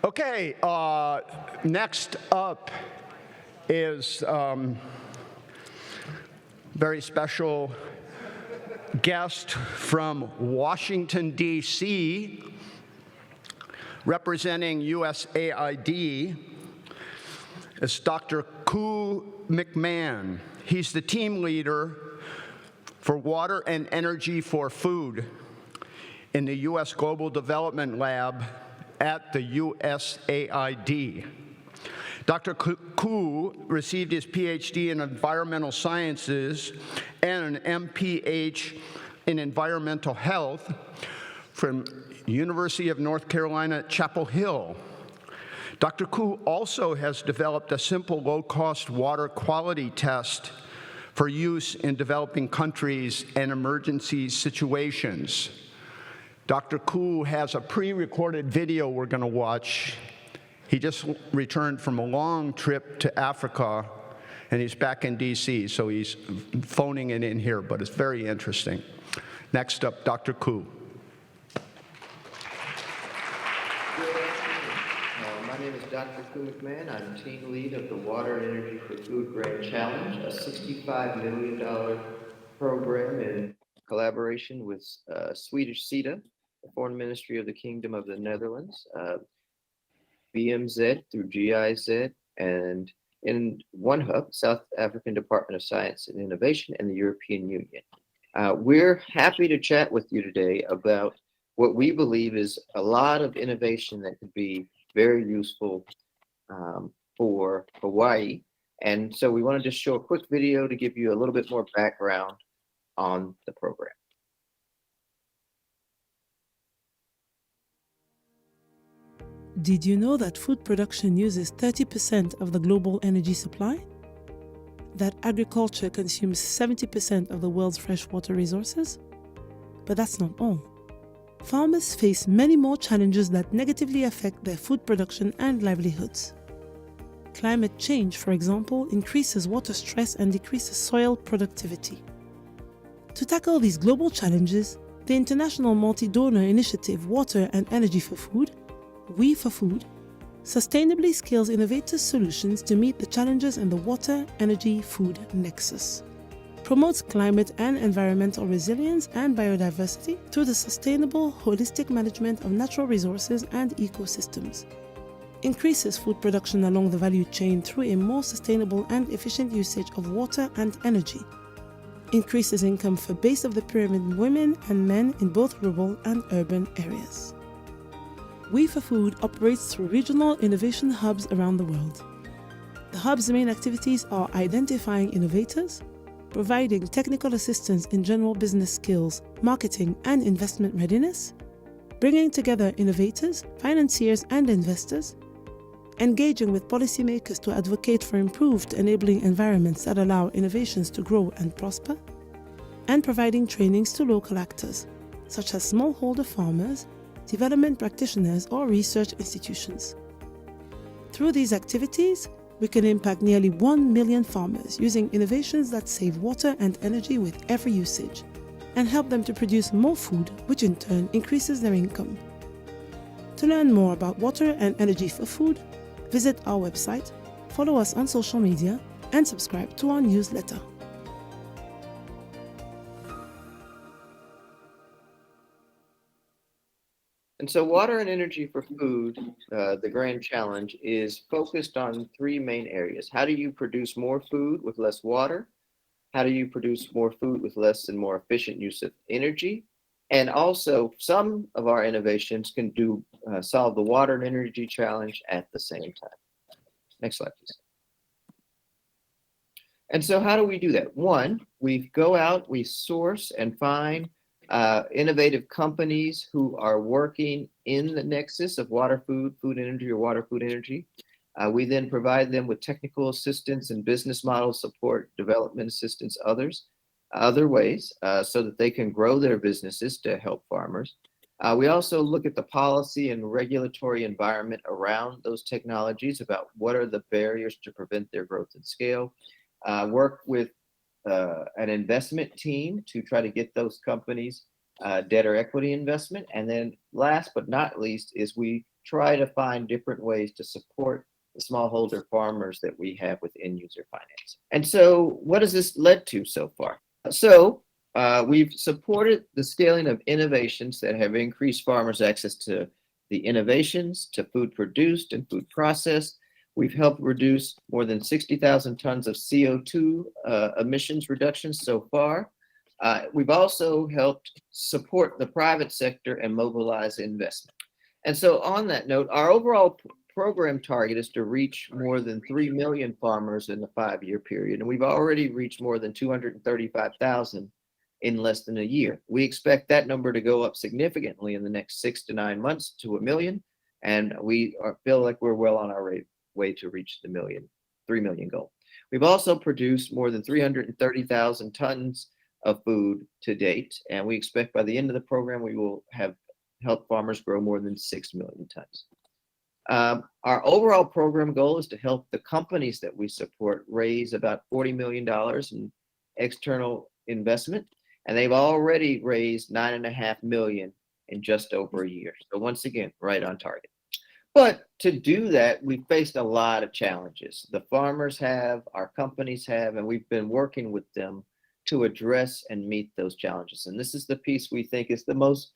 Okay, next up is very special guest from Washington, D.C., representing USAID, is Dr. McMahan. He's the team leader for water and energy for food in the U.S. Global Development Lab at the USAID. Dr. Koo received his PhD in environmental sciences and an MPH in environmental health from University of North Carolina at Chapel Hill. Dr. Koo also has developed a simple low-cost water quality test for use in developing countries and emergency situations. Dr. Koo has a pre-recorded video we're going to watch. He just returned from a long trip to Africa, and he's back in D.C., so he's phoning it in here, but it's very interesting. Next up, Dr. Koo. My name is Dr. Koo McMahan. I'm team lead of the Water and Energy for Food Grand Challenge, a $65 million program in collaboration with Swedish SIDA, the Foreign Ministry of the Kingdom of the Netherlands, BMZ through GIZ, and in One Hub, South African Department of Science and Innovation, and the European Union. We're happy to chat with you today about what we believe is a lot of innovation that could be very useful for Hawaii. And so we want to just show a quick video to give you a little bit more background on the program. Did you know that food production uses 30% of the global energy supply? That agriculture consumes 70% of the world's freshwater resources? But that's not all. Farmers face many more challenges that negatively affect their food production and livelihoods. Climate change, for example, increases water stress and decreases soil productivity. To tackle these global challenges, the international multi-donor initiative Water and Energy for Food, WE4F, sustainably scales innovative solutions to meet the challenges in the water, energy, food nexus, promotes climate and environmental resilience and biodiversity through the sustainable, holistic management of natural resources and ecosystems, increases food production along the value chain through a more sustainable and efficient usage of water and energy, increases income for base of the pyramid women and men in both rural and urban areas. WE4F operates through regional innovation hubs around the world. The hub's main activities are identifying innovators, providing technical assistance in general business skills, marketing, and investment readiness, bringing together innovators, financiers, and investors, engaging with policymakers to advocate for improved enabling environments that allow innovations to grow and prosper, and providing trainings to local actors, such as smallholder farmers, development practitioners, or research institutions. Through these activities, we can impact nearly 1 million farmers using innovations that save water and energy with every usage, and help them to produce more food, which in turn increases their income. To learn more about water and energy for food, visit our website, follow us on social media, and subscribe to our newsletter. And so Water and Energy for Food, the Grand Challenge, is focused on three main areas. How do you produce more food with less water? How do you produce more food with less and more efficient use of energy? And also, some of our innovations can solve the water and energy challenge at the same time. Next slide, please. And so how do we do that? One, we go out, we source and find innovative companies who are working in the nexus of water, food, food energy, or water, food energy. We then provide them with technical assistance and business model support, development assistance, other ways, so that they can grow their businesses to help farmers. We also look at the policy and regulatory environment around those technologies, about what are the barriers to prevent their growth and scale. Work with an investment team to try to get those companies debt or equity investment. And then last but not least is we try to find different ways to support the smallholder farmers that we have with end user finance. And so what has this led to so far? So we've supported the scaling of innovations that have increased farmers' access to the innovations, to food produced and food processed. We've helped reduce more than 60,000 tons of CO2 emissions reductions so far. We've also helped support the private sector and mobilize investment. And so on that note, our overall program target is to reach more than 3 million farmers in the 5-year period. And we've already reached more than 235,000 in less than a year. We expect that number to go up significantly in the next 6 to 9 months to 1 million. And we feel like we're well on our way to reach the 3 million goal. We've also produced more than 330,000 tons of food to date. And we expect by the end of the program, we will have helped farmers grow more than 6 million tons. Our overall program goal is to help the companies that we support raise about $40 million in external investment, and they've already raised $9.5 million in just over a year. So once again, right on target. But to do that, we faced a lot of challenges. The farmers have, our companies have, and we've been working with them to address and meet those challenges. And this is the piece we think is the most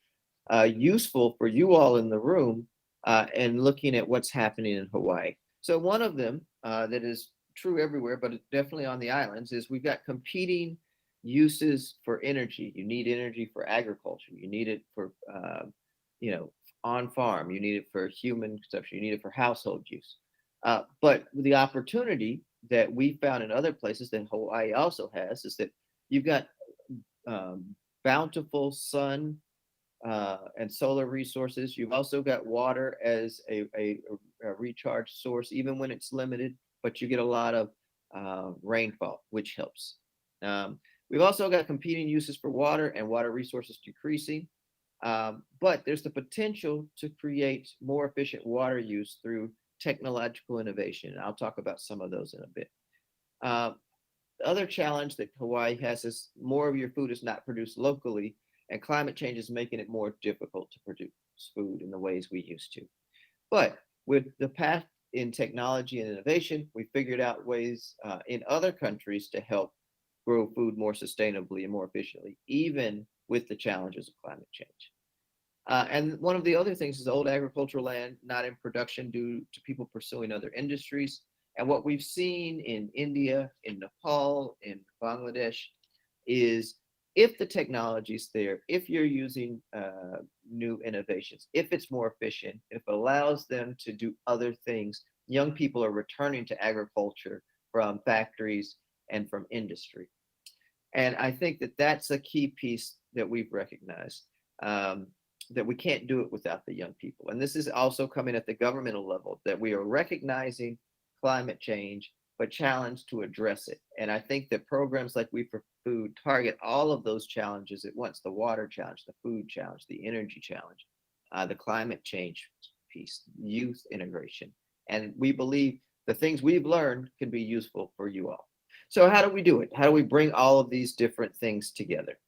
useful for you all in the room and looking at what's happening in Hawaii. So one of them that is true everywhere, but definitely on the islands, is we've got competing uses for energy. You need energy for agriculture. You need it for, on farm. You need it for human consumption. You need it for household use. But the opportunity that we found in other places that Hawaii also has is that you've got bountiful sun and solar resources. You've also got water as a recharge source, even when it's limited, but you get a lot of rainfall, which helps. We've also got competing uses for water and water resources decreasing, but there's the potential to create more efficient water use through technological innovation. And I'll talk about some of those in a bit. The other challenge that Hawaii has is more of your food is not produced locally, and climate change is making it more difficult to produce food in the ways we used to. But with the path in technology and innovation, we figured out ways in other countries to help grow food more sustainably and more efficiently, even with the challenges of climate change. And one of the other things is old agricultural land not in production due to people pursuing other industries. And what we've seen in India, in Nepal, in Bangladesh, is if the technology is there, if you're using new innovations, if it's more efficient, if it allows them to do other things, young people are returning to agriculture from factories and from industry. And I think that that's a key piece that we've recognized, that we can't do it without the young people. And this is also coming at the governmental level, that we are recognizing climate change, but challenged to address it. And I think that programs like We4Food target all of those challenges at once: the water challenge, the food challenge, the energy challenge, the climate change piece, youth integration. And we believe the things we've learned can be useful for you all. So how do we do it? How do we bring all of these different things together?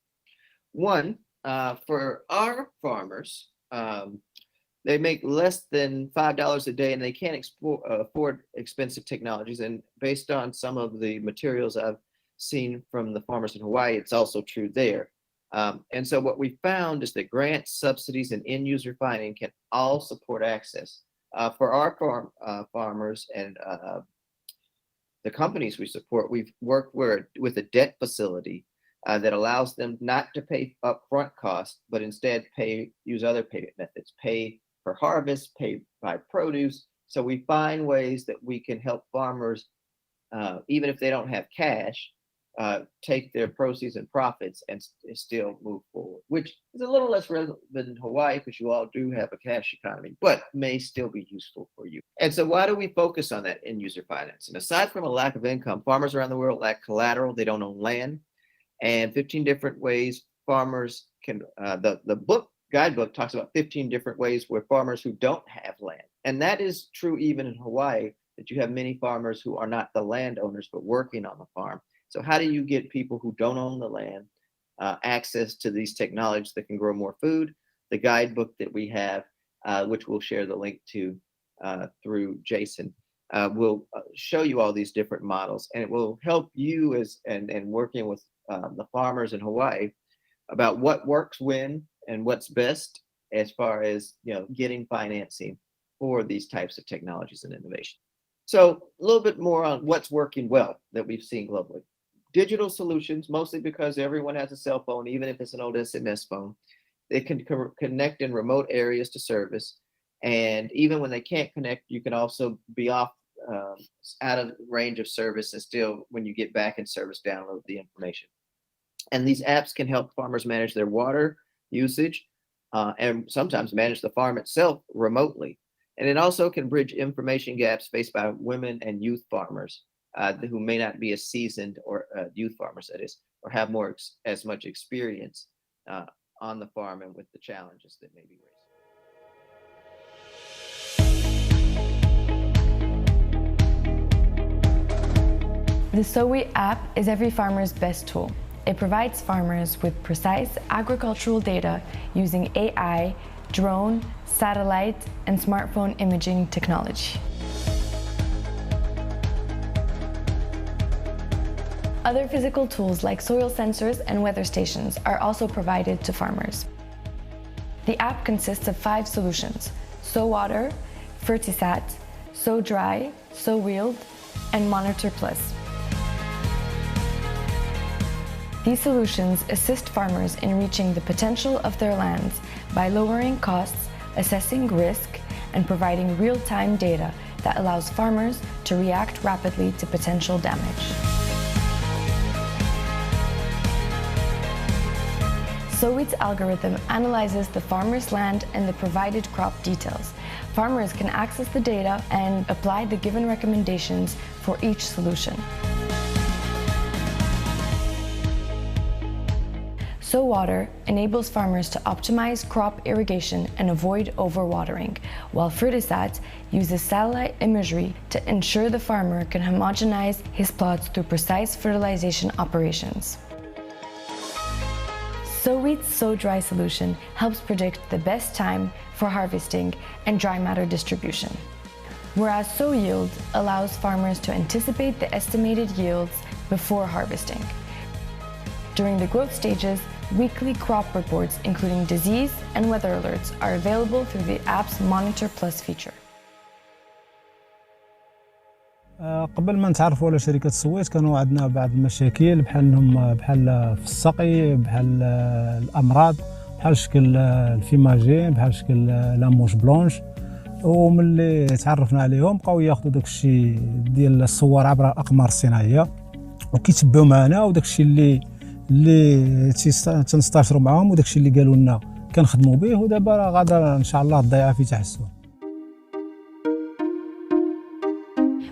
One, for our farmers, they make less than $5 a day and they can't afford expensive technologies. And based on some of the materials I've seen from the farmers in Hawaii, it's also true there. And so what we found is that grants, subsidies, and end user funding can all support access. For our farmers and the companies we support, we've worked with a debt facility that allows them not to pay upfront costs, but instead use other payment methods, pay per harvest, pay by produce. So we find ways that we can help farmers, even if they don't have cash, take their proceeds and profits and still move forward, which is a little less relevant in Hawaii because you all do have a cash economy, but may still be useful for you. And so why do we focus on that end user finance? And aside from a lack of income, farmers around the world lack collateral. They don't own land. And 15 different ways farmers can, the guidebook talks about 15 different ways where farmers who don't have land. And that is true even in Hawaii, that you have many farmers who are not the landowners, but working on the farm. So how do you get people who don't own the land access to these technologies that can grow more food? The guidebook that we have which we'll share the link to through Jason. Will show you all these different models, and it will help you and working with the farmers in Hawaii about what works when and what's best as far as getting financing for these types of technologies and innovation. So a little bit more on what's working well that we've seen globally. Digital solutions, mostly because everyone has a cell phone, even if it's an old SMS phone. They can connect in remote areas to service. And even when they can't connect, you can also be off out of range of service and still, when you get back in service, download the information. And these apps can help farmers manage their water usage and sometimes manage the farm itself remotely. And it also can bridge information gaps faced by women and youth farmers who may not be as seasoned or youth farmers, that is, or have as much experience on the farm and with the challenges that may be raised. The SOWE app is every farmer's best tool. It provides farmers with precise agricultural data using AI, drone, satellite, and smartphone imaging technology. Other physical tools like soil sensors and weather stations are also provided to farmers. The app consists of 5 solutions: SoWater, FertiSat, SoDry, SoWheeled, and Monitor Plus. These solutions assist farmers in reaching the potential of their lands by lowering costs, assessing risk, and providing real-time data that allows farmers to react rapidly to potential damage. SOWE's algorithm analyzes the farmer's land and the provided crop details. Farmers can access the data and apply the given recommendations for each solution. SoWater enables farmers to optimize crop irrigation and avoid overwatering, while FertiSat uses satellite imagery to ensure the farmer can homogenize his plots through precise fertilization operations. SOWE's SoDry solution helps predict the best time for harvesting and dry matter distribution, whereas SoYield allows farmers to anticipate the estimated yields before harvesting. During the growth stages, weekly crop reports, including disease and weather alerts, are available through the app's Monitor Plus feature. قبل ما نتعرفوا على شركة سويت كانوا عندنا بعض المشاكل بحال في السقي، بحال الأمراض، بحال شكل الفيماجين، بحال شكل لاموش بلونش. وملي تعرفنا عليهم بقاو ياخذوا داك الشيء ديال الصور عبر الأقمار الصناعية وكيتبعوا معنا، وداك الشيء اللي تنستشروا معاهم وداك الشيء اللي قالوا لنا كنخدموا به، ودابا راه غادا ان شاء الله الضيعه في تحسن.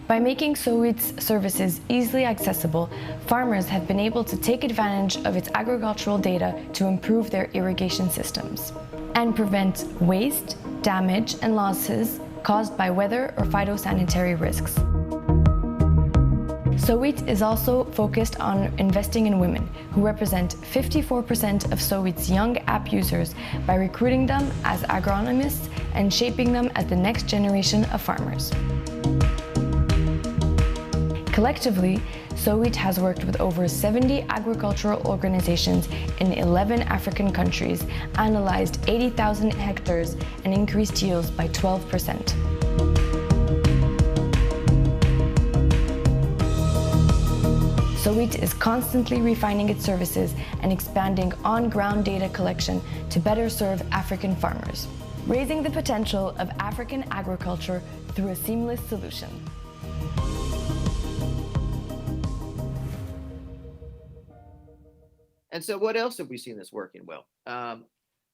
By making SOWE's services easily accessible, farmers have been able to take advantage of its agricultural data to improve their irrigation systems and prevent waste, damage, and losses caused by weather or phytosanitary risks. SOWE is also focused on investing in women, who represent 54% of SOWE's young app users, by recruiting them as agronomists and shaping them as the next generation of farmers. Collectively, SOWE has worked with over 70 agricultural organizations in 11 African countries, analyzed 80,000 hectares, and increased yields by 12%. SOWE is constantly refining its services and expanding on-ground data collection to better serve African farmers, raising the potential of African agriculture through a seamless solution. And so what else have we seen that's working well?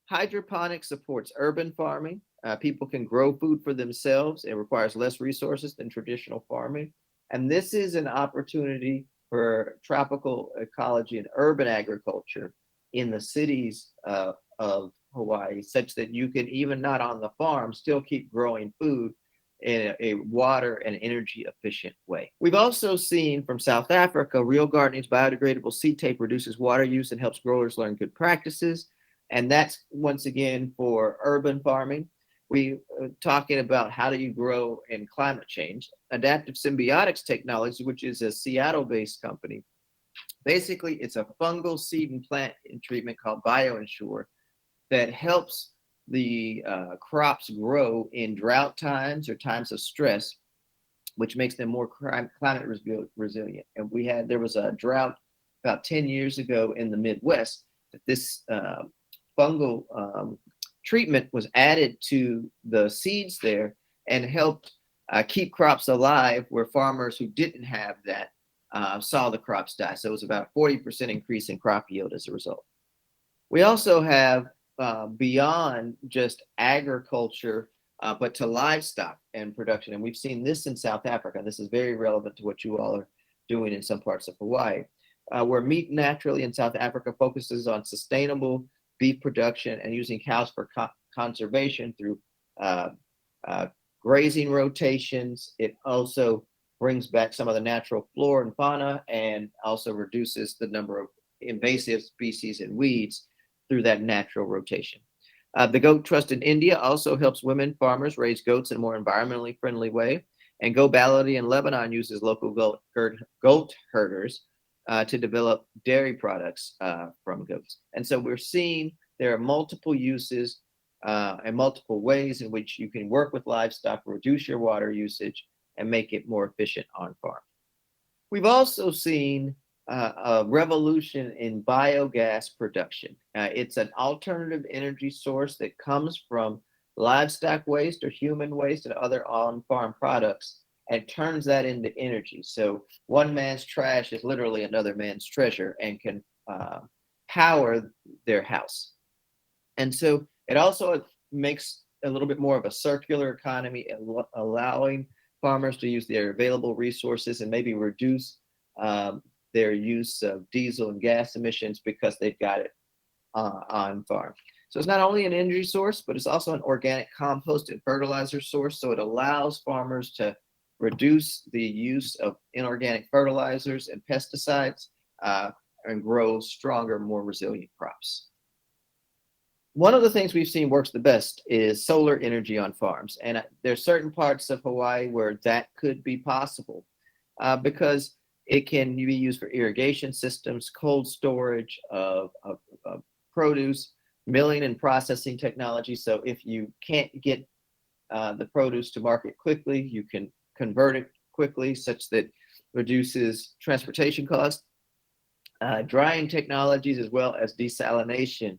Hydroponics supports urban farming. People can grow food for themselves. It requires less resources than traditional farming. And this is an opportunity for tropical ecology and urban agriculture in the cities of Hawaii, such that you can, even not on the farm, still keep growing food in a water and energy efficient way. We've also seen from South Africa, Real Gardening's biodegradable seed tape reduces water use and helps growers learn good practices. And that's once again for urban farming. We talking about how do you grow in climate change. Adaptive Symbiotics Technology, which is a Seattle-based company. Basically, it's a fungal seed and plant treatment called BioEnsure that helps the crops grow in drought times or times of stress, which makes them more climate resilient. And there was a drought about 10 years ago in the Midwest that this fungal treatment was added to the seeds there and helped keep crops alive, where farmers who didn't have that saw the crops die. So it was about a 40% increase in crop yield as a result. We also have beyond just agriculture, but to livestock and production. And we've seen this in South Africa. This is very relevant to what you all are doing in some parts of Hawaii, where Meat Naturally in South Africa focuses on sustainable beef production and using cows for conservation through grazing rotations. It also brings back some of the natural flora and fauna and also reduces the number of invasive species and weeds through that natural rotation. The Goat Trust in India also helps women farmers raise goats in a more environmentally friendly way. And Go Baladi in Lebanon uses local goat herders to develop dairy products from goats. And so we're seeing there are multiple uses and multiple ways in which you can work with livestock, reduce your water usage, and make it more efficient on farm. We've also seen a revolution in biogas production. It's an alternative energy source that comes from livestock waste or human waste and other on-farm products and turns that into energy. So one man's trash is literally another man's treasure and can power their house. And so it also makes a little bit more of a circular economy, allowing farmers to use their available resources and maybe reduce their use of diesel and gas emissions because they've got it on farm. So it's not only an energy source, but it's also an organic compost and fertilizer source. So it allows farmers to reduce the use of inorganic fertilizers and pesticides and grow stronger, more resilient crops. One of the things we've seen works the best is solar energy on farms. And there's certain parts of Hawaii where that could be possible because it can be used for irrigation systems, cold storage of produce, milling and processing technology. So if you can't get the produce to market quickly, you can convert it quickly such that reduces transportation costs, drying technologies, as well as desalination,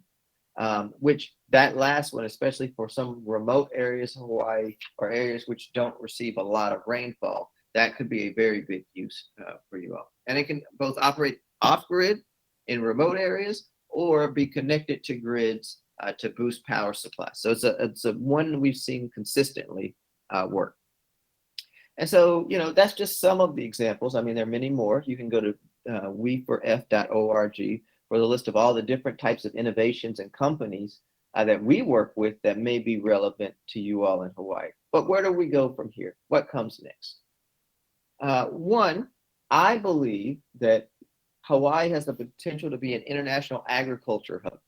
which that last one, especially for some remote areas of Hawaii or areas which don't receive a lot of rainfall, that could be a very big use for you all. And it can both operate off-grid in remote areas or be connected to grids to boost power supply. So it's a one we've seen consistently work. And so, that's just some of the examples. I mean, there are many more. You can go to WE4F.org for the list of all the different types of innovations and companies that we work with that may be relevant to you all in Hawaii. But where do we go from here? What comes next? One, I believe that Hawaii has the potential to be an international agriculture hub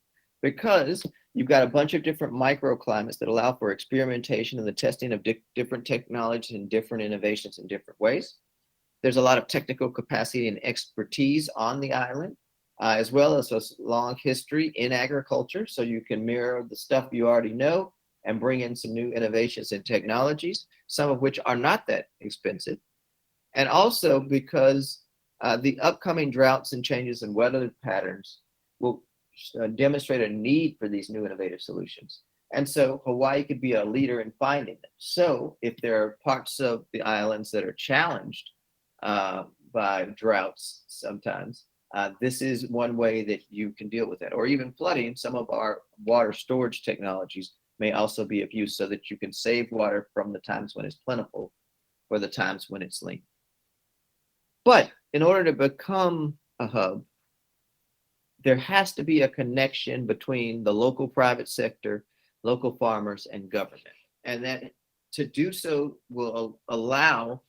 because you've got a bunch of different microclimates that allow for experimentation and the testing of different technologies and different innovations in different ways. There's a lot of technical capacity and expertise on the island, as well as a long history in agriculture. So you can mirror the stuff you already know and bring in some new innovations and technologies, some of which are not that expensive. And also because the upcoming droughts and changes in weather patterns will demonstrate a need for these new innovative solutions. And so Hawaii could be a leader in finding them. So if there are parts of the islands that are challenged by droughts sometimes, this is one way that you can deal with that. Or even flooding, some of our water storage technologies may also be of use so that you can save water from the times when it's plentiful for the times when it's lean. But in order to become a hub, there has to be a connection between the local private sector, local farmers, and government. And that to do so will allow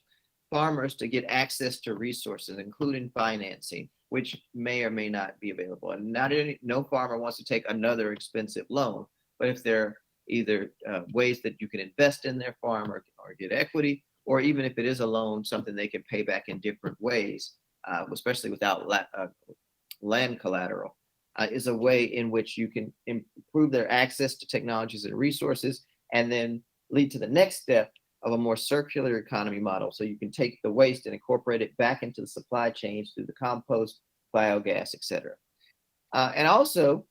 farmers to get access to resources, including financing, which may or may not be available. And no farmer wants to take another expensive loan, but if they're either ways that you can invest in their farm or get equity, or even if it is a loan, something they can pay back in different ways, especially without land collateral, is a way in which you can improve their access to technologies and resources, and then lead to the next step of a more circular economy model. So you can take the waste and incorporate it back into the supply chains through the compost, biogas, et cetera. And also,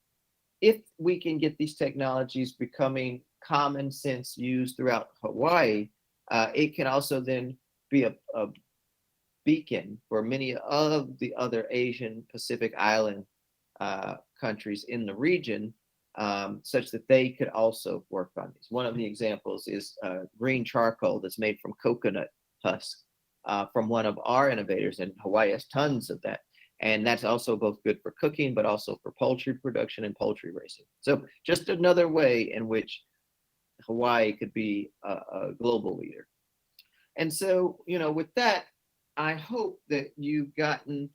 if we can get these technologies becoming common sense used throughout Hawaii, it can also then be a beacon for many of the other Asian Pacific Island countries in the region, such that they could also work on these. One of the examples is green charcoal that's made from coconut husk from one of our innovators, and Hawaii has tons of that. And that's also both good for cooking, but also for poultry production and poultry raising. So just another way in which Hawaii could be a global leader. And so, with that, I hope that you've gotten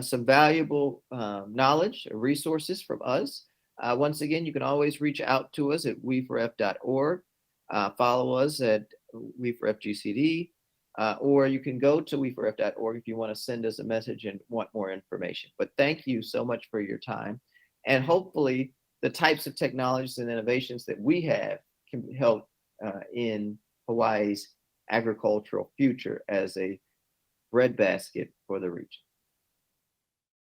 some valuable knowledge or resources from us. Once again, you can always reach out to us at we4f.org. Follow us at we4fgcd. Or you can go to we4f.org if you want to send us a message and want more information. But thank you so much for your time. And hopefully the types of technologies and innovations that we have can help in Hawaii's agricultural future as a breadbasket for the region.